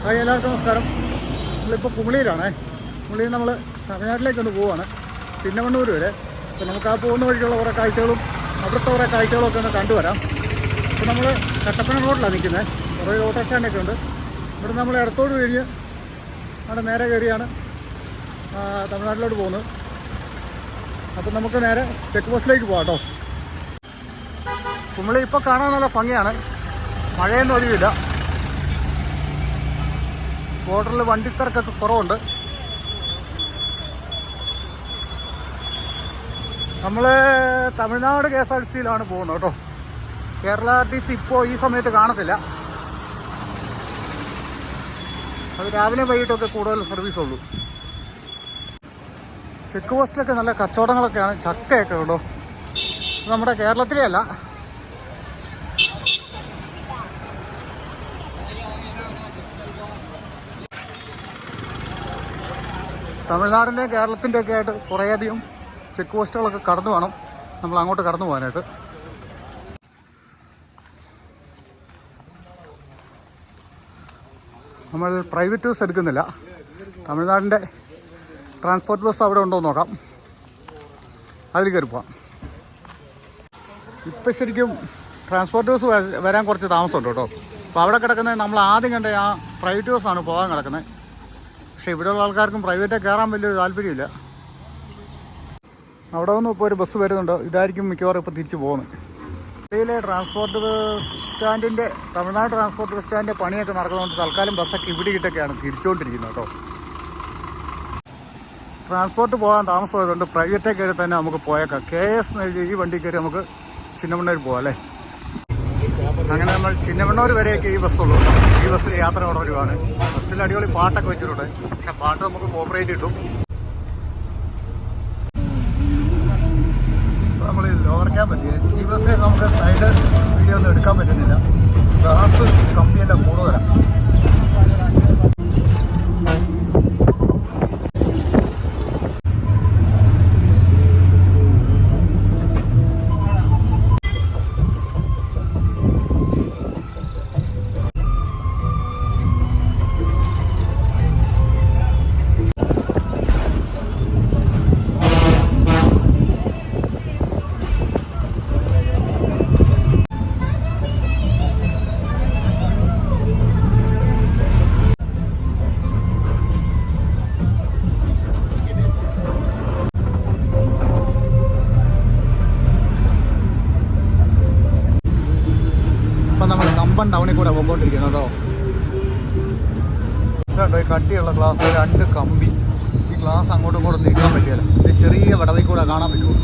Hi, എല്ലാവർക്കും നമസ്കാരം. നമ്മളിപ്പോൾ കുമളിയിലാണേ. കുമളിയിൽ നമ്മൾ തമിഴ്നാട്ടിലേക്കൊന്ന് പോവുകയാണ്, ചിന്നമണ്ണൂർ വരെ. അപ്പോൾ നമുക്ക് ആ പോകുന്ന വഴിക്കുള്ള കുറേ കാഴ്ചകളും അവിടുത്തെ കുറേ കാഴ്ചകളൊക്കെ ഒന്ന് കണ്ടുവരാം. അപ്പോൾ നമ്മൾ കട്ടപ്പന റോഡിലാണ് നിൽക്കുന്നത്. കുറേ ഓട്ടോ സ്റ്റാൻഡൊക്കെ ഉണ്ട്. ഇവിടെ നമ്മൾ ഇടത്തോട് കഴിഞ്ഞ് അവിടെ നേരെ കയറിയാണ് തമിഴ്നാട്ടിലോട്ട് പോകുന്നത്. അപ്പോൾ നമുക്ക് നേരെ ചെക്ക് പോസ്റ്റിലേക്ക് പോകാം കേട്ടോ. കുമളി ഇപ്പോൾ കാണാൻ നല്ല ഭംഗിയാണ്, മഴയൊന്നും അധികമില്ല. ബോർഡറിൽ വണ്ടിത്തിരക്കൊക്കെ കുറവുണ്ട്. നമ്മൾ തമിഴ്നാട് KSRTCയിലാണ് പോകുന്നത് കേട്ടോ. കേരള RTC ഇപ്പോൾ ഈ സമയത്ത് കാണത്തില്ല. അത് രാവിലെ വൈകിട്ടൊക്കെ കൂടുതൽ സർവീസ് ഉള്ളൂ. ചെക്ക് പോസ്റ്റിലൊക്കെ നല്ല കച്ചവടങ്ങളൊക്കെയാണ്, ചക്കയൊക്കെ കേട്ടോ. നമ്മുടെ കേരളത്തിലേ അല്ല. തമിഴ്നാടിൻ്റെയും കേരളത്തിൻ്റെയൊക്കെ ആയിട്ട് കുറേയധികം ചെക്ക് പോസ്റ്റുകളൊക്കെ കടന്നു വേണം നമ്മൾ അങ്ങോട്ട് കടന്നു പോകാനായിട്ട്. നമ്മൾ പ്രൈവറ്റ് ബസ് എടുക്കുന്നില്ല. തമിഴ്നാടിൻ്റെ ട്രാൻസ്പോർട്ട് ബസ് അവിടെ ഉണ്ടോ എന്ന് നോക്കാം, അതിൽ കയറി പോവാം. ഇപ്പം ശരിക്കും ട്രാൻസ്പോർട്ട് ബസ് വരാൻ കുറച്ച് താമസമുണ്ട് കേട്ടോ. അപ്പോൾ അവിടെ കിടക്കുന്നത് നമ്മൾ ആദ്യം കണ്ട ആ പ്രൈവറ്റ് ബസ്സാണ് പോകാൻ കിടക്കുന്നത്. പക്ഷേ ഇവിടെയുള്ള ആൾക്കാർക്കും പ്രൈവറ്റേ കയറാൻ വലിയ താല്പര്യമില്ല. അവിടെ നിന്നും ഇപ്പോൾ ഒരു ബസ് വരുന്നുണ്ട്, ഇതായിരിക്കും മിക്കവാറും ഇപ്പോൾ തിരിച്ചു പോകുന്നത്. ഇന്ത്യയിലെ ട്രാൻസ്പോർട്ട് ബസ് സ്റ്റാൻഡിൻ്റെ, തമിഴ്നാട് ട്രാൻസ്പോർട്ട് ബസ് സ്റ്റാൻഡിൻ്റെ പണിയൊക്കെ നടക്കുന്നതുകൊണ്ട് തൽക്കാലം ബസ്സൊക്കെ ഇവിടെ ഇട്ടൊക്കെയാണ് തിരിച്ചുകൊണ്ടിരിക്കുന്നത് കേട്ടോ. ട്രാൻസ്പോർട്ട് പോകാൻ താമസമായതുകൊണ്ട് പ്രൈവറ്റേ കയറി തന്നെ നമുക്ക് പോയേക്കാം. KS എഴുതി ഈ വണ്ടി കയറി നമുക്ക് ചിന്നമണ്ണൂർ പോകാം അല്ലേ. അങ്ങനെ നമ്മൾ ചിന്നമണ്ണൂർ വരെയൊക്കെ ഈ ബസ്സുള്ളൂ. ഈ ബസ്സിൽ യാത്ര തുടരുവാണ്. ബസ്സിൽ അടിപൊളി പാട്ടൊക്കെ വെച്ചിട്ടുണ്ട്. പക്ഷെ പാട്ട് നമുക്ക് കോപ്പറേറ്റ് കിട്ടും. നമ്മൾ ലോവർ ക്യാബ് പറ്റിയേ. ഈ ബസ്സിൽ നമുക്ക് സൈഡ് വീഡിയോ ഒന്നും എടുക്കാൻ പറ്റുന്നില്ല. ഗ്ലാസ് കമ്പിയെല്ലാം കൂടുതലാണ്. ടൗണിൽ കൂടെ പോയിക്കൊണ്ടിരിക്കുന്നത് കേട്ടോ. ഇതുണ്ടോ ഈ കട്ടിയുള്ള ഗ്ലാസ്, 2 കമ്പി. ഈ ഗ്ലാസ് അങ്ങോട്ടും ഇങ്ങോട്ടും നീക്കാൻ പറ്റിയല്ല. ഇത് ചെറിയ വടവിൽ കൂടെ കാണാൻ പറ്റുമോ.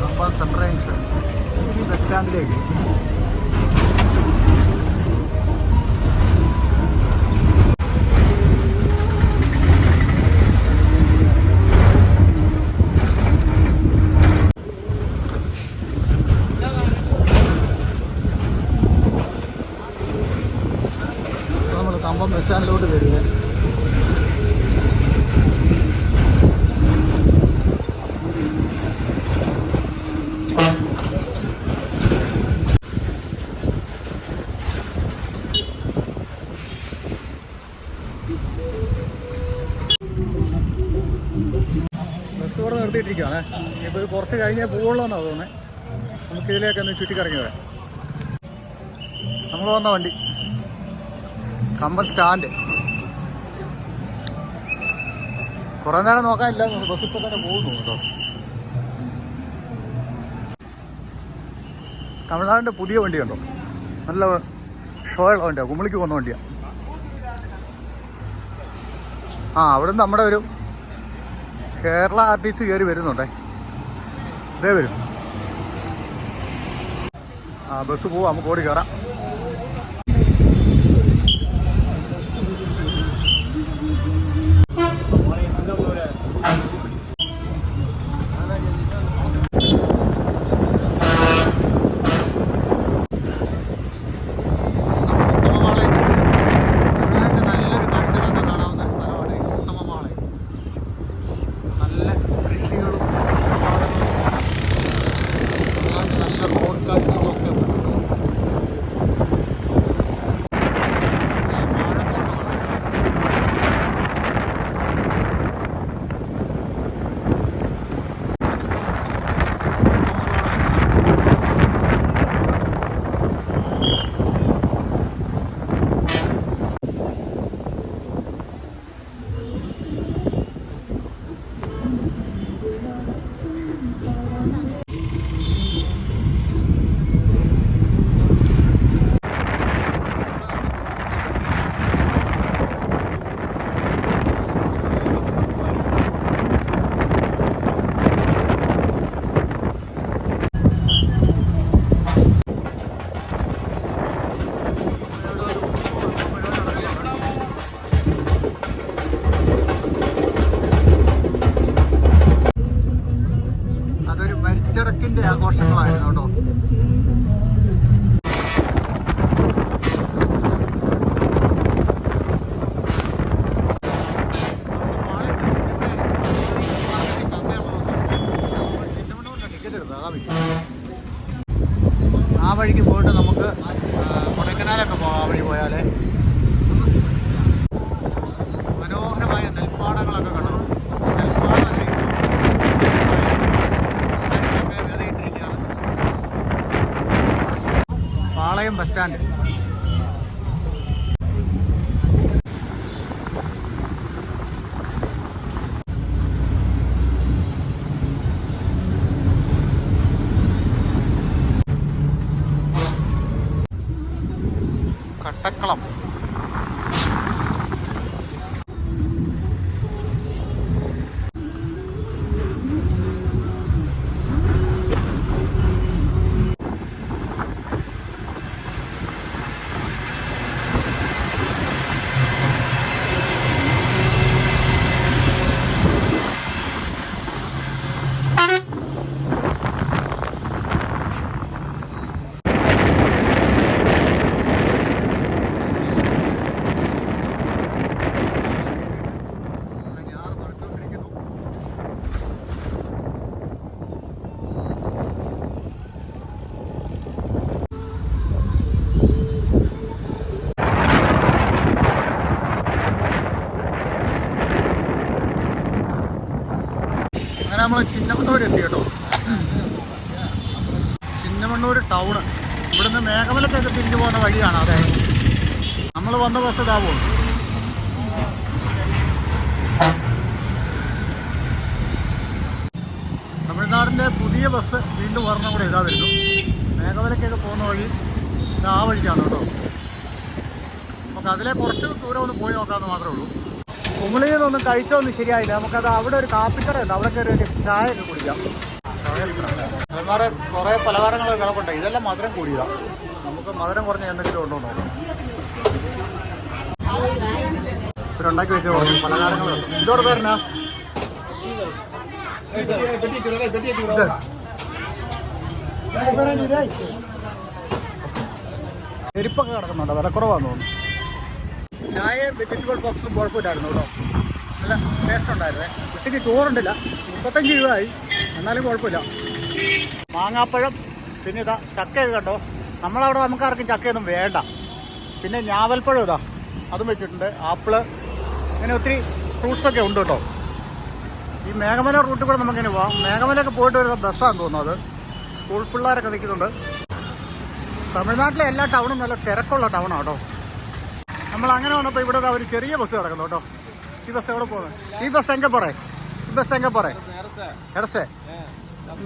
അപ്പോൾ സെൻട്രൽ ഈ ബസ് സ്റ്റാൻഡിലേക്ക് ബസ് സ്റ്റാൻഡിലോട്ട് വരിക. ബസ് ഇവിടെ നിർത്തിയിട്ടിരിക്കുകയാണ്. ഇപ്പോൾ ഇത് കുറച്ച് കഴിഞ്ഞേ പോവുള്ളൂ എന്നാണ് തോന്നുന്നത്. നമുക്ക് ഇതിലേക്ക് ഒന്ന് ചുറ്റിക്കറങ്ങി വരാം. നമ്മൾ വന്ന വണ്ടി കമ്പൻ സ്റ്റാൻഡ്. കുറേ നേരം നോക്കാനില്ല, ബസ് ഇപ്പോൾ തന്നെ പോകുന്നു കേട്ടോ. തമിഴ്നാടിൻ്റെ പുതിയ വണ്ടിയുണ്ടോ, നല്ല ഷോയുള്ള വണ്ടിയാണ്. കുമളിക്ക് പോകുന്ന വണ്ടിയാണ്. അവിടുന്ന് നമ്മുടെ ഒരു കേരള RTC കയറി വരുന്നുണ്ടേ. ഇതേ വരും. ബസ് പോവാം, നമുക്ക് ഓടി കയറാം. പോയാലേ. മനോഹരമായ നെൽപ്പാടങ്ങളൊക്കെ കണ്ടു. പാളയം ബസ് സ്റ്റാൻഡ്. കട്ടക്കളം. നമ്മൾ ചിന്നമണ്ണൂർ എത്തി കേട്ടോ. ചിന്നമണ്ണൂർ ടൗണ്. ഇവിടുന്ന് മേഘമലക്കൊക്കെ തിരിഞ്ഞു പോകുന്ന വഴിയാണ്. അതെ, നമ്മൾ വന്ന ബസ് ഇതാ പോകും. തമിഴ്നാടിൻ്റെ പുതിയ ബസ് വീണ്ടും ഒരെണ്ണം കൂടെ ഇതാ വരുന്നു. മേഘമലക്കൊക്കെ പോകുന്ന വഴി ഇത് ആ വഴിക്കാണ് കേട്ടോ. നമുക്ക് അതിലെ കുറച്ച് ദൂരം ഒന്ന് പോയി നോക്കാമെന്ന് മാത്രമേ ഉള്ളൂ. കുമളിയിൽ നിന്നൊന്നും കഴിച്ചൊന്നും ശരിയായില്ല. നമുക്കത് അവിടെ ഒരു കാപ്പിക്കട ഉണ്ട്, അവിടെ കയറി ഒരു ചായ ഒക്കെ കുടിക്കാം. അതുമാരെ കുറേ പലഹാരങ്ങളൊക്കെ കിടപ്പുണ്ട്. ഇതെല്ലാം മധുരം കൂടിയതാണ്. നമുക്ക് മധുരം കുറഞ്ഞ എന്തെങ്കിലും ഉണ്ടോ നോക്കാം. ഇവരുണ്ടാക്കി വെച്ച കുറച്ച് പലഹാരങ്ങളുണ്ട്. ഇതോടെ പേരെന്നാ? ചെരുപ്പൊക്കെ കിടക്കുന്നുണ്ട്, വിലക്കുറവാന്ന് തോന്നുന്നു. ചായയും വെജിറ്റബിൾ പപ്സും കുഴപ്പമില്ലായിരുന്നു കേട്ടോ. നല്ല ടേസ്റ്റ് ഉണ്ടായിരുന്നേ. ഉച്ചയ്ക്ക് ചോറുണ്ടില്ല, 35 രൂപയായി, എന്നാലും കുഴപ്പമില്ല. മാങ്ങാപ്പഴം, പിന്നെ ഇതാ ചക്കയൊക്കെ കണ്ടോ. നമ്മളവിടെ നമുക്കാർക്കും ചക്കയൊന്നും വേണ്ട. പിന്നെ ഞാവൽപ്പഴം ഇതാ, അതും വെച്ചിട്ടുണ്ട്. ആപ്പിള്, ഇങ്ങനെ ഒത്തിരി ഫ്രൂട്ട്സൊക്കെ ഉണ്ട് കേട്ടോ. ഈ മേഘമല റൂട്ടിൽ കൂടെ നമുക്കിങ്ങനെ പോവാം. മേഘമലയൊക്കെ പോയിട്ട് വരുന്ന ബസ്സാണെന്ന് തോന്നുന്നത്. സ്കൂൾ പിള്ളേരൊക്കെ നിൽക്കുന്നുണ്ട്. തമിഴ്നാട്ടിലെ എല്ലാ ടൗണും നല്ല തിരക്കുള്ള ടൗണാണ് കേട്ടോ. നമ്മൾ അങ്ങനെ വന്നപ്പോൾ ഇവിടെ ഒരു ചെറിയ ബസ് കിടക്കുന്നു കേട്ടോ. ഈ ബസ് എവിടെ പോകുന്നത്? ഈ ബസ് എങ്ക പോറേ? ഈ ബസ് എങ്ക പോറേ? എടസേ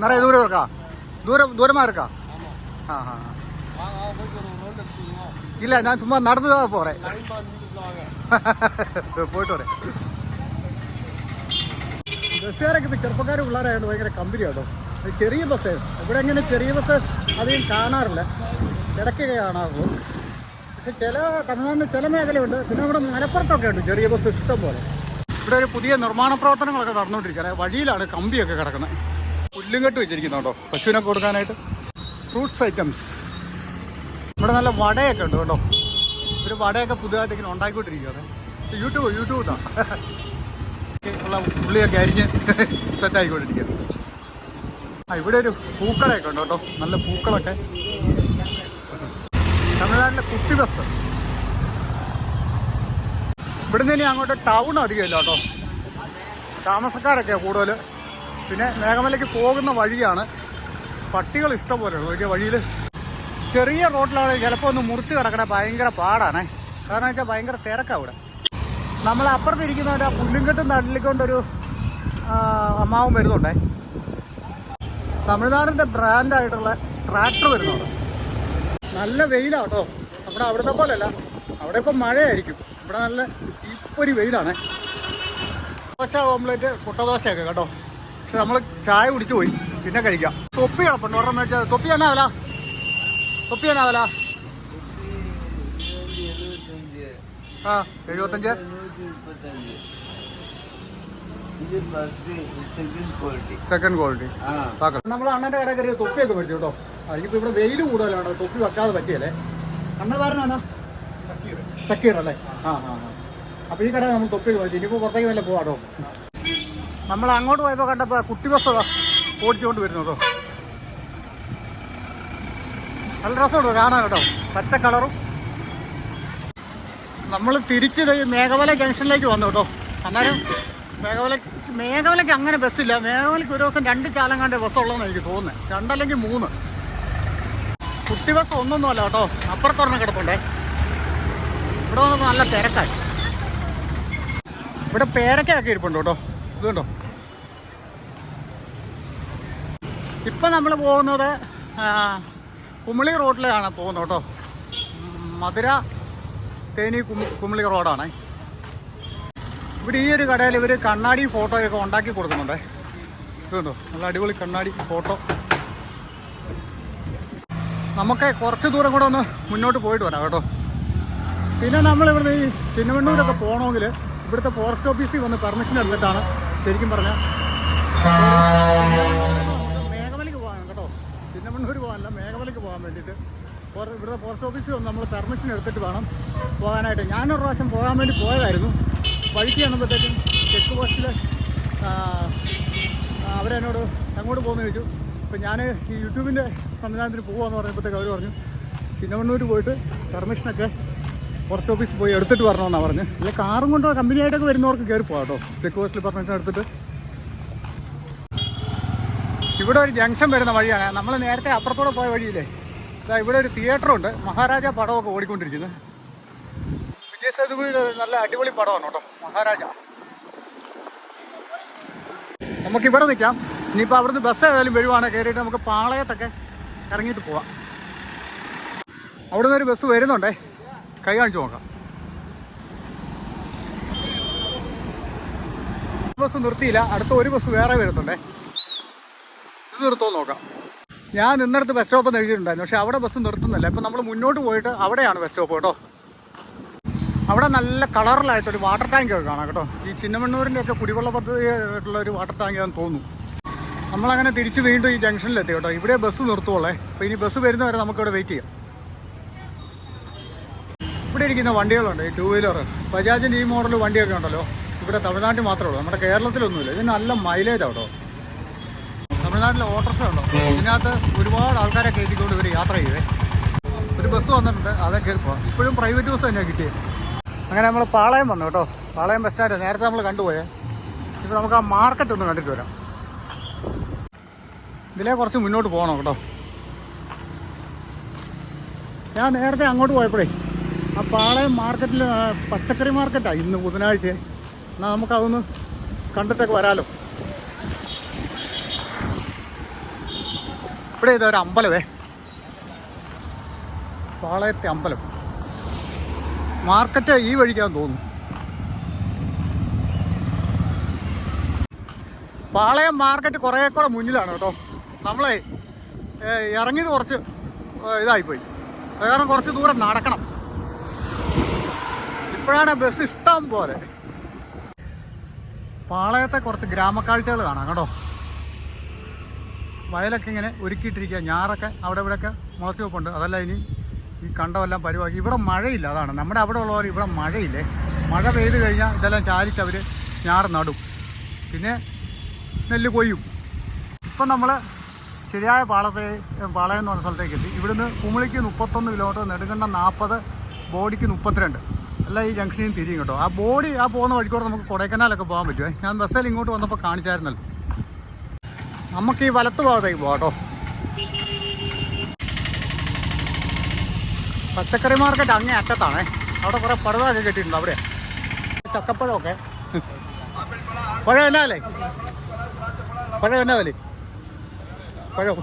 നിറയെ ദൂരം ഇരിക്കാ? ദൂരമാ ഇരിക്കാ? ആ ആ ഇല്ല, ഞാൻ ചുമ്മാ നടന്നതാ പോറേ. പോയിട്ട് പോരെ. ബസ്സുകാരൊക്കെ ഇപ്പോൾ ചെറുപ്പക്കാർ പിള്ളേരായതുകൊണ്ട് ഭയങ്കര കമ്പനി കേട്ടോ. ചെറിയ ബസ്സായിരുന്നു. ഇവിടെ അങ്ങനെ ചെറിയ ബസ് അധികം കാണാറില്ല, ഇടയ്ക്കൊക്കെ കാണാറുള്ളൂ. പക്ഷെ തമിഴ്നാടിന് ചില മേഖലയുണ്ട്. പിന്നെ ഇവിടെ മലപ്പുറത്തൊക്കെ ഉണ്ട് ചെറിയ ബസ് ഇഷ്ടം പോലെ. ഇവിടെ ഒരു പുതിയ നിർമ്മാണ പ്രവർത്തനങ്ങളൊക്കെ നടന്നുകൊണ്ടിരിക്കുകയാണ്. വഴിയിലാണ് കമ്പിയൊക്കെ കിടക്കുന്നത്. പുല്ലും കെട്ട് വെച്ചിരിക്കുന്നു കേട്ടോ, പശുവിനൊക്കെ കൊടുക്കാനായിട്ട്. Fruits items. ഇവിടെ നല്ല വടയൊക്കെ ഉണ്ട് കേട്ടോ. ഒരു വടയൊക്കെ പുതുതായിട്ട് ഇങ്ങനെ ഉണ്ടാക്കിക്കൊണ്ടിരിക്കുകയാണ്. യൂട്യൂബ് ഇതാ ഉള്ള ഉള്ളിയൊക്കെ അരിഞ്ഞ് സെറ്റായിക്കൊണ്ടിരിക്കുക. ഇവിടെ ഒരു പൂക്കളൊക്കെ ഉണ്ട് കേട്ടോ, നല്ല പൂക്കളൊക്കെ. തമിഴ്നാട്ടിലെ കുട്ടി ബസ്. ഇവിടുന്ന് ഇനി അങ്ങോട്ട് ടൗൺ അധികമില്ല കേട്ടോ, താമസക്കാരൊക്കെയാണ് കൂടുതൽ. പിന്നെ മേഘമലയ്ക്ക് പോകുന്ന വഴിയാണ്. പട്ടികൾ ഇഷ്ടം പോലെ ഉള്ളു വലിയ വഴിയിൽ. ചെറിയ റോഡിലാണെങ്കിൽ ചിലപ്പോൾ ഒന്ന് മുറിച്ച് കിടക്കണേ ഭയങ്കര പാടാണേ. കാരണം വെച്ചാൽ ഭയങ്കര തിരക്കാണ് ഇവിടെ. നമ്മൾ അപ്പുറത്തിരിക്കുന്നവൻ്റെ പുല്ലുംകെട്ടും തള്ളിക്കൊണ്ടൊരു അമ്മാവും വരുന്നുണ്ടേ. തമിഴ്നാടിൻ്റെ ബ്രാൻഡായിട്ടുള്ള ട്രാക്ടർ വരുന്നുണ്ട്. നല്ല വെയിലാണ് കേട്ടോ. നമ്മുടെ അവിടുത്തെ പോലെയല്ല, അവിടെ ഇപ്പം മഴയായിരിക്കും. ഇവിടെ നല്ല ഇപ്പൊരു വെയിലാണ്. ദോശ, ഓംലെറ്റ്, കുട്ടദോശയൊക്കെ കേട്ടോ. പക്ഷെ നമ്മൾ ചായ കുടിച്ചു പോയി, പിന്നെ കഴിക്കാം. തൊപ്പി കിടപ്പുണ്ട് ഒരെണ്ണം വെച്ചാൽ. തൊപ്പി എന്നാ വില? തൊപ്പി എന്നാ വില? ആ 75. Second quality. നമ്മൾ അണ്ണൻ്റെ കടയിൽ കയറി തൊപ്പിയൊക്കെ മേടിച്ചു കേട്ടോ. അതിനിപ്പോൾ ഇവിടെ വെയിൽ കൂടുതലാണ്, തൊപ്പി വെക്കാതെ പറ്റിയല്ലേ. അണ്ണൻ പറഞ്ഞാ സക്കീർ അല്ലേ? ആ ആ ആ. അപ്പോൾ ഈ കടയിൽ നമ്മൾ തൊപ്പിയൊക്കെ മേടിച്ചു. ഇനിയിപ്പോൾ പുറത്തേക്ക് വല്ല പോവാട്ടോ. നമ്മൾ അങ്ങോട്ട് പോയപ്പോൾ കണ്ടപ്പോൾ കുട്ടി ബസ് ഓടിച്ചുകൊണ്ട് വരുന്നു കേട്ടോ. നല്ല രസമുണ്ട് കാണാൻ കേട്ടോ. പച്ച കളറും നമ്മൾ തിരിച്ച് മേഘമല ജംഗ്ഷനിലേക്ക് വന്നു കേട്ടോ. അന്നേരം മേഘമലയ്ക്ക് അങ്ങനെ ബസ്സില്ല. മേഘമലയ്ക്ക് ഒരു ദിവസം 2 ചാലങ്ങാണ്ട് ബസ്സുള്ളതെന്ന് എനിക്ക് തോന്നുന്നത്, 2 അല്ലെങ്കിൽ 3. കുട്ടി ബസ് ഒന്നൊന്നുമല്ല കേട്ടോ, അപ്പുറത്തൊരെണ്ണം കിടപ്പുണ്ടേ. ഇവിടെ വന്നപ്പോൾ നല്ല തിരക്കായി. ഇവിടെ പേരക്കയൊക്കെ ഇരിപ്പുണ്ട് കേട്ടോ, ഇതുണ്ടോ. ഇപ്പം നമ്മൾ പോകുന്നത് കുമളി റോഡിലാണ് പോകുന്നത് കേട്ടോ. മധുര തേനി കുമളി റോഡാണ്. ഇവിടെ ഈ ഒരു കടയിൽ ഇവർ കണ്ണാടി ഫോട്ടോയൊക്കെ ഉണ്ടാക്കി കൊടുക്കുന്നുണ്ട്. ഇതുണ്ടോ, നല്ല അടിപൊളി കണ്ണാടി ഫോട്ടോ. നമുക്ക് കുറച്ച് ദൂരം കൂടെ ഒന്ന് മുന്നോട്ട് പോയിട്ട് വരാം കേട്ടോ. പിന്നെ നമ്മളിവിടുന്ന് ഈ ചിന്നമണ്ണൂരൊക്കെ പോകണമെങ്കിൽ ഇവിടുത്തെ ഫോറസ്റ്റ് ഓഫീസിൽ വന്ന് പെർമിഷൻ എടുത്തിട്ടാണ് ശരിക്കും പറഞ്ഞാൽ മേഘമലയ്ക്ക് പോകാൻ കേട്ടോ. ചിന്നമണ്ണൂർ പോകാനല്ല, മേഘമലയ്ക്ക് പോകാൻ വേണ്ടിയിട്ട് ഇവിടുത്തെ ഫോറസ്റ്റ് ഓഫീസിൽ വന്ന് നമ്മൾ പെർമിഷൻ എടുത്തിട്ട് വേണം പോകാനായിട്ട്. ഞാനൊരു പ്രാവശ്യം പോകാൻ വേണ്ടി പോയതായിരുന്നു. വഴിക്ക് ചെന്നപ്പോഴത്തേക്കും ചെക്ക് പോസ്റ്റിൽ അവരെന്നോട് അങ്ങോട്ട് പോകുമെന്ന് ചോദിച്ചു. അപ്പോൾ ഞാൻ ഈ യൂട്യൂബിൻ്റെ സംവിധാനത്തിന് പോകുകയെന്ന് പറഞ്ഞപ്പോഴത്തേക്ക് അവർ പറഞ്ഞു ചിന്നമണ്ണൂർ പോയിട്ട് പെർമിഷനൊക്കെ ഫോറസ്റ്റ് ഓഫീസിൽ പോയി എടുത്തിട്ട് വരണമെന്നാണ് പറഞ്ഞ്. അല്ലെ കാറും കൊണ്ടോ കമ്പനിയായിട്ടൊക്കെ വരുന്നവർക്ക് കയറി പോകാം കേട്ടോ, ചെക്ക് പോസ്റ്റിൽ പെർമിഷൻ എടുത്തിട്ട്. ഇവിടെ ഒരു ജംഗ്ഷൻ വരുന്ന വഴിയാണ്. നമ്മൾ നേരത്തെ അപ്പുറത്തോടെ പോയ വഴിയില്ലേ, ഇവിടെ ഒരു തിയേറ്ററുണ്ട്, മഹാരാജ പടമൊക്കെ ഓടിക്കൊണ്ടിരിക്കുന്നത്. വിജയ് സേതുപതിയുടെ നല്ല അടിപൊളി പടമാണ് കേട്ടോ മഹാരാജ. നമുക്കിവിടെ നിൽക്കാം. ഇനിയിപ്പോൾ അവിടുന്ന് ബസ് ഏതായാലും വരുവാണ്, കയറിയിട്ട് നമുക്ക് പാളയത്തൊക്കെ ഇറങ്ങിയിട്ട് പോവാം. അവിടുന്ന് ഒരു ബസ് വരുന്നുണ്ടേ, കൈ കാണിച്ചു നോക്കാം. ബസ് നിർത്തിയില്ല, അടുത്ത ഒരു ബസ് വേറെ വരുന്നുണ്ടേ. ഇത് നിർത്തുമെന്ന് നോക്കാം. ഞാൻ നിന്നിടത്ത് ബസ് സ്റ്റോപ്പ് എന്ന് എഴുതിയിട്ടുണ്ടായിരുന്നു, പക്ഷേ അവിടെ ബസ് നിർത്തുന്നില്ല. ഇപ്പം നമ്മൾ മുന്നോട്ട് പോയിട്ട് അവിടെയാണ് ബസ് സ്റ്റോപ്പ് കേട്ടോ. അവിടെ നല്ല കളറിലായിട്ടൊരു വാട്ടർ ടാങ്കൊക്കെ കാണാം കേട്ടോ. ഈ ചിന്നമണ്ണൂരിൻ്റെ ഒക്കെ കുടിവെള്ള പദ്ധതിയായിട്ടുള്ള ഒരു വാട്ടർ ടാങ്കാന്ന് തോന്നുന്നു. നമ്മളങ്ങനെ തിരിച്ച് വീണ്ടും ഈ ജംഗ്ഷനിലെത്തി കേട്ടോ. ഇവിടെ ബസ് നിർത്തുവോളേ. അപ്പോൾ ഇനി ബസ് വരുന്നവരെ നമുക്കിവിടെ വെയിറ്റ് ചെയ്യാം. ഇവിടെ ഇരിക്കുന്ന വണ്ടികളുണ്ട്, ഈ 2 വീലർ ബജാജിൻ്റെ ഈ മോഡൽ വണ്ടിയൊക്കെ ഉണ്ടല്ലോ. ഇവിടെ തമിഴ്നാട്ടിൽ മാത്രമേ ഉള്ളൂ, നമ്മുടെ കേരളത്തിലൊന്നുമില്ല. ഇത് നല്ല മൈലേജാണ് കേട്ടോ. തമിഴ്നാട്ടിലെ ഓട്ടോറിക്ഷ ഉണ്ടോ, ഇതിനകത്ത് ഒരുപാട് ആൾക്കാരെ കയറ്റിക്കൊണ്ട് ഇവർ യാത്ര ചെയ്യുവേ. ഒരു ബസ് വന്നിട്ടുണ്ട്, അതേ കയറി പോവാം. ഇപ്പോഴും പ്രൈവറ്റ് ബസ് തന്നെയാണ് കിട്ടിയത്. അങ്ങനെ നമ്മൾ പാളയം വന്നു കേട്ടോ. പാളയം ബസ് സ്റ്റാൻഡ് നേരത്തെ നമ്മൾ കണ്ടുപോയേ. ഇപ്പോൾ നമുക്ക് ആ മാർക്കറ്റ് ഒന്ന് കണ്ടിട്ട് വരാം. ഇതിലേ കുറച്ച് മുന്നോട്ട് പോകണം കേട്ടോ. ഞാൻ നേരത്തെ അങ്ങോട്ട് പോയപ്പോഴേ ആ പാളയം മാർക്കറ്റിൽ പച്ചക്കറി മാർക്കറ്റാണ് ഇന്ന് ബുധനാഴ്ച. എന്നാൽ നമുക്കതൊന്ന് കണ്ടിട്ടൊക്കെ വരാമല്ലോ. ഇവിടെ ഇതൊരു അമ്പലമേ, പാളയത്തെ അമ്പലം. മാർക്കറ്റ് ഈ വഴിക്കാന്ന് തോന്നുന്നു. പാളയം മാർക്കറ്റ് കുറേ കൂടെ മുന്നിലാണ് കേട്ടോ. നമ്മളെ ഇറങ്ങിയത് കുറച്ച് ഇതായിപ്പോയി, കാരണം കുറച്ച് ദൂരം നടക്കണം. ഇപ്പോഴാണ് ബസ് ഇഷ്ടം പോലെ. പാളയത്തെ കുറച്ച് ഗ്രാമക്കാഴ്ചകൾ കാണാം കേട്ടോ. വയലൊക്കെ ഇങ്ങനെ ഒരുക്കിയിട്ടിരിക്കുക, ഞാറൊക്കെ അവിടെ ഇവിടെയൊക്കെ മുളച്ച് വെപ്പുണ്ട്. അതല്ല ഇനി ഈ കണ്ടമെല്ലാം പരിവാക്കി. ഇവിടെ മഴയില്ല, അതാണ്. നമ്മുടെ അവിടെ ഉള്ളവർ ഇവിടെ മഴയില്ലേ. മഴ പെയ്ത് കഴിഞ്ഞാൽ ഇതെല്ലാം ചാലിച്ച് അവർ ഞാറ് നടും, പിന്നെ നെല്ല് കൊയ്യും. ഇപ്പം നമ്മൾ ശരിയായ പാളയം എന്ന് പറഞ്ഞ സ്ഥലത്തേക്ക് എത്തി. ഇവിടുന്ന് കുമളിക്ക് 31 കിലോമീറ്റർ, നെടുങ്കണ്ടം 40, ബോഡിക്ക് 32. അല്ല ഈ ജംഗ്ഷനിൽ നിന്ന് തിരിയും കേട്ടോ. ആ ബോഡി ആ പോകുന്ന വഴിക്കൂടെ നമുക്ക് കൊടൈക്കനാലൊക്കെ പോകാൻ പറ്റുമേ. ഞാൻ ബസ്സിൽ ഇങ്ങോട്ട് വന്നപ്പോൾ കാണിച്ചായിരുന്നല്ലോ. നമുക്ക് ഈ വലത്ത് ഭാഗത്തേക്ക് പോകാം കേട്ടോ. പച്ചക്കറി മാർക്കറ്റ് അങ്ങേ അറ്റത്താണേ. അവിടെ കുറേ പടുതൊക്കെ കെട്ടിയിട്ടുണ്ട്. അവിടെ ചക്കപ്പഴമൊക്കെ. പഴം എന്നാ വില? പഴം എന്നാ വില? പഴം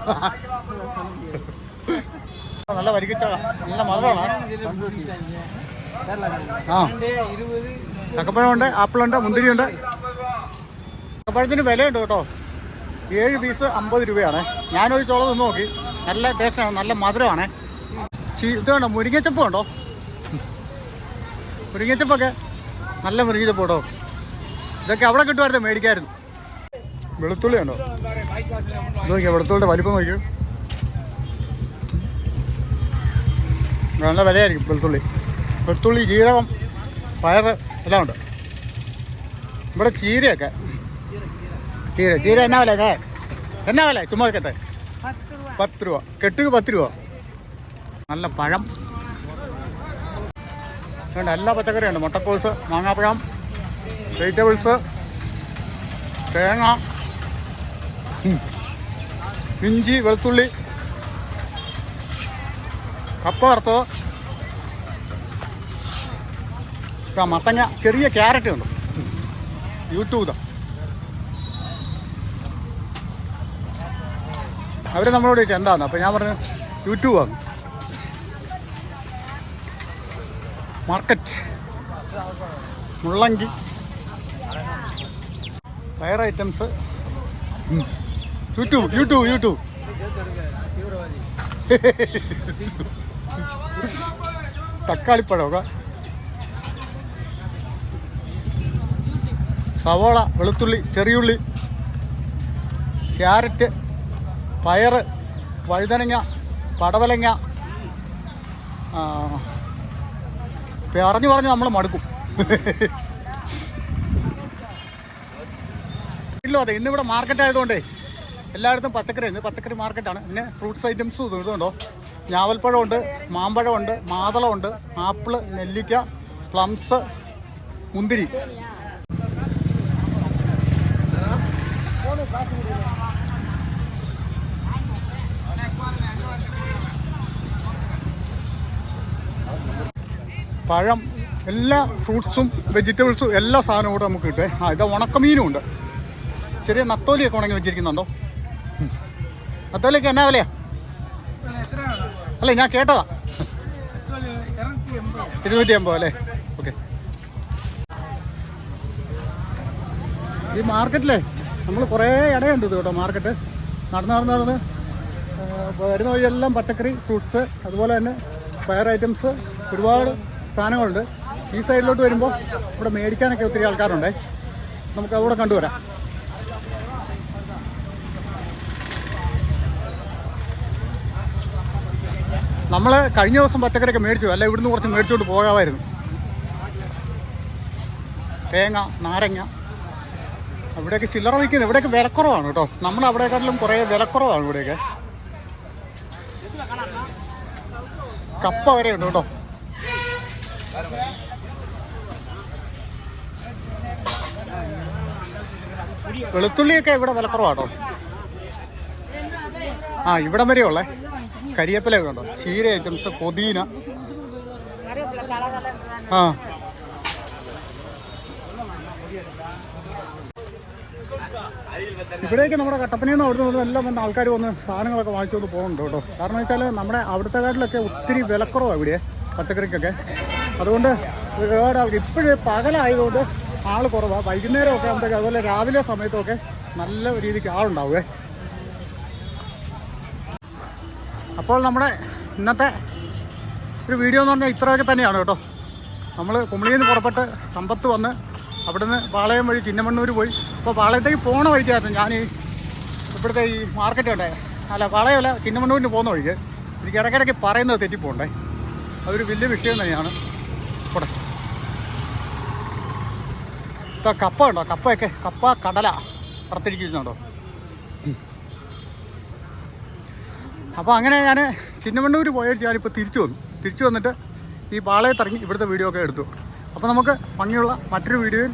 നല്ല വരിക്കച്ച, നല്ല മധുരമാണ്. ആ, ചക്കപ്പഴമുണ്ട്, ആപ്പിളുണ്ട്, മുന്തിരിയുണ്ട്. ചക്കപ്പഴത്തിന് വിലയുണ്ട് കേട്ടോ. 7 പീസ് 50 രൂപയാണ്. ഞാനൊരു ചോളം നിന്ന് നോക്കി, നല്ല ടേസ്റ്റാണ്, നല്ല മധുരമാണ്. ഇത് വേണ്ടോ, മുരിങ്ങച്ചപ്പ് ഉണ്ടോ? മുരിങ്ങച്ചപ്പൊക്കെ നല്ല മുരിങ്ങച്ചപ്പ് കേട്ടോ. ഇതൊക്കെ അവിടെ കിട്ടുമായിരുന്നു, മേടിക്കായിരുന്നു. വെളുത്തുള്ളി ഉണ്ടോ? ഇത് നോക്കിയാൽ വെളുത്തുള്ളിയുടെ വലിപ്പം നോക്കിയോ, നല്ല വിലയായിരിക്കും വെളുത്തുള്ളി. വെളുത്തുള്ളി, ജീരകം, പയർ എല്ലാം ഉണ്ട്. ഇവിടെ ചീരയൊക്കെ, ചീര എന്നാ വില? എന്നാ വില ചുമ്മാ വെക്കട്ടെ? 10 രൂപ കെട്ടുക, 10 രൂപ. നല്ല പഴം. വേണ്ട എല്ലാ പച്ചക്കറിയുണ്ട്. മുട്ടക്കോസ്, മാങ്ങാപ്പഴം, വെജിറ്റബിൾസ്, തേങ്ങ, ഇഞ്ചി, വെളുത്തുള്ളി, കപ്പ വറുത്തത്, മത്തങ്ങ, ചെറിയ ക്യാരറ്റ് ഉണ്ട്. യൂട്യൂബ് അവർ നമ്മളോട് ചോദിച്ചു എന്താന്ന്. അപ്പോൾ ഞാൻ പറഞ്ഞു യൂട്യൂബാണ്. മാർക്കറ്റ്, മുള്ളങ്കി, ഫയർ ഐറ്റംസ്, യൂട്യൂബ് തക്കാളിപ്പഴമൊക്കെ, സവോള, വെളുത്തുള്ളി, ചെറിയുള്ളി, ക്യാരറ്റ്, പയറ്, വഴുതനങ്ങ, പടവലങ്ങ. പറഞ്ഞു നമ്മൾ മടുക്കും. ഇല്ല, അതെ ഇന്നിവിടെ മാർക്കറ്റ് ആയതുകൊണ്ടേ എല്ലായിടത്തും പച്ചക്കറി മാർക്കറ്റാണ്. പിന്നെ ഫ്രൂട്ട്സ് ഐറ്റംസും ഇതുണ്ടോ, ഞാവൽപ്പഴമുണ്ട്, മാമ്പഴമുണ്ട്, മാതളമുണ്ട്, ആപ്പിള്, നെല്ലിക്ക, പ്ലംസ്, മുന്തിരി. പഴം, എല്ലാ ഫ്രൂട്ട്സും വെജിറ്റബിൾസും എല്ലാ സാധനവും കൂടെ നമുക്ക് കിട്ടും. ഇത് ഉണക്കമീനും ഉണ്ട്. ചെറിയ നത്തോലിയൊക്കെ ഉണങ്ങി വെച്ചിരിക്കുന്നുണ്ടോ? നത്തോലിയൊക്കെ എന്നാ വിലയാ? അല്ലേ, ഞാൻ കേട്ടതാ 280 അല്ലേ? ഓക്കെ. ഈ മാർക്കറ്റിലെ നമ്മൾ കുറേ ഇടയുണ്ട് ഇത് കേട്ടോ. മാർക്കറ്റ് നടന്ന് വരുന്ന വഴിയെല്ലാം പച്ചക്കറി, ഫ്രൂട്ട്സ്, അതുപോലെ തന്നെ ഫയർ ഐറ്റംസ്, ഒരുപാട് സാധനങ്ങളുണ്ട്. ഈ സൈഡിലോട്ട് വരുമ്പോൾ ഇവിടെ മേടിക്കാനൊക്കെ ഒത്തിരി ആൾക്കാരുണ്ടേ. നമുക്ക് അതുകൂടെ കണ്ടുവരാം. നമ്മൾ കഴിഞ്ഞ ദിവസം പച്ചക്കറിയൊക്കെ മേടിച്ചു, അല്ല ഇവിടുന്ന് കുറച്ച് മേടിച്ചുകൊണ്ട് പോകാമായിരുന്നു. തേങ്ങ, നാരങ്ങ, ഇവിടെയൊക്കെ ചില്ലറ വയ്ക്കുന്നത്. ഇവിടെയൊക്കെ വിലക്കുറവാണ് കേട്ടോ. നമ്മുടെ അവിടെക്കാട്ടിലും കുറേ വിലക്കുറവാണ് ഇവിടെയൊക്കെ. കപ്പ വരെ ഉണ്ട് കേട്ടോ. വെളുത്തുള്ളിയൊക്കെ ഇവിടെ വിലക്കുറവാട്ടോ. ഇവിടം വരെയുള്ളേ. കരിയേപ്പിലൊക്കെ ഉണ്ടോ, ചീര ഐറ്റംസ്, പുതിന. ഇവിടേക്ക് നമ്മുടെ കട്ടപ്പനയിൽ നിന്ന് അവിടുന്ന് എല്ലാം വന്ന ആൾക്കാർ വന്ന് സാധനങ്ങളൊക്കെ വാങ്ങിച്ചുകൊണ്ട് പോകുന്നുണ്ട് കേട്ടോ. കാരണം വെച്ചാൽ നമ്മുടെ അവിടുത്തെ കാട്ടിലൊക്കെ ഒത്തിരി വിലക്കുറവാണ് ഇവിടെ പച്ചക്കറിക്കൊക്കെ. അതുകൊണ്ട് ഒരുപാട് ആൾക്ക് ഇപ്പോഴും പകലായതുകൊണ്ട് ആൾ കുറവാണ്. വൈകുന്നേരമൊക്കെ ആകുമ്പോഴത്തേക്ക്, അതുപോലെ രാവിലെ സമയത്തൊക്കെ നല്ല രീതിക്ക് ആളുണ്ടാവുമേ. അപ്പോൾ നമ്മുടെ ഇന്നത്തെ ഒരു വീഡിയോ എന്ന് പറഞ്ഞാൽ ഇത്രയൊക്കെ തന്നെയാണ് കേട്ടോ. നമ്മൾ കുമളിയിൽ നിന്ന് പുറപ്പെട്ട് സമ്പത്ത് വന്ന് അവിടുന്ന് പാളയം വഴി ചിന്നമണ്ണൂർ പോയി. അപ്പോൾ പാളയത്തേക്ക് പോണ വഴിക്കായിരുന്നു ഞാൻ ഇവിടുത്തെ ഈ മാർക്കറ്റ് കണ്ടേ. അല്ല, പാളയമല്ല, ചിന്നമണ്ണൂരിന് പോകുന്ന വഴിക്ക് എനിക്ക് ഇടയ്ക്കിടയ്ക്ക് പറയുന്നത് തെറ്റിപ്പോണ്ടേ. അതൊരു വലിയ വിഷയം തന്നെയാണ്. ഇവിടെ കപ്പ ഉണ്ടോ, കപ്പ കടല വറുത്തിരിക്കുന്നുണ്ടോ. അപ്പോൾ അങ്ങനെ ഞാൻ ചിന്നമണ്ണൂർ പോയിട്ട് ഞാനിപ്പോൾ തിരിച്ചു വന്നിട്ട് ഈ പാളയത്തിറങ്ങി ഇവിടുത്തെ വീഡിയോ ഒക്കെ എടുത്തു. അപ്പോൾ നമുക്ക് ഭംഗിയുള്ള മറ്റൊരു വീഡിയോയിൽ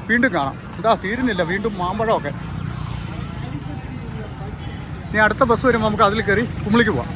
വീണ്ടും കാണാം. തീരുന്നില്ല, വീണ്ടും മാമ്പഴമൊക്കെ. ഇനി അടുത്ത ബസ് വരുമ്പോൾ നമുക്ക് അതിൽ കയറി കുമളിക്ക് പോവാം.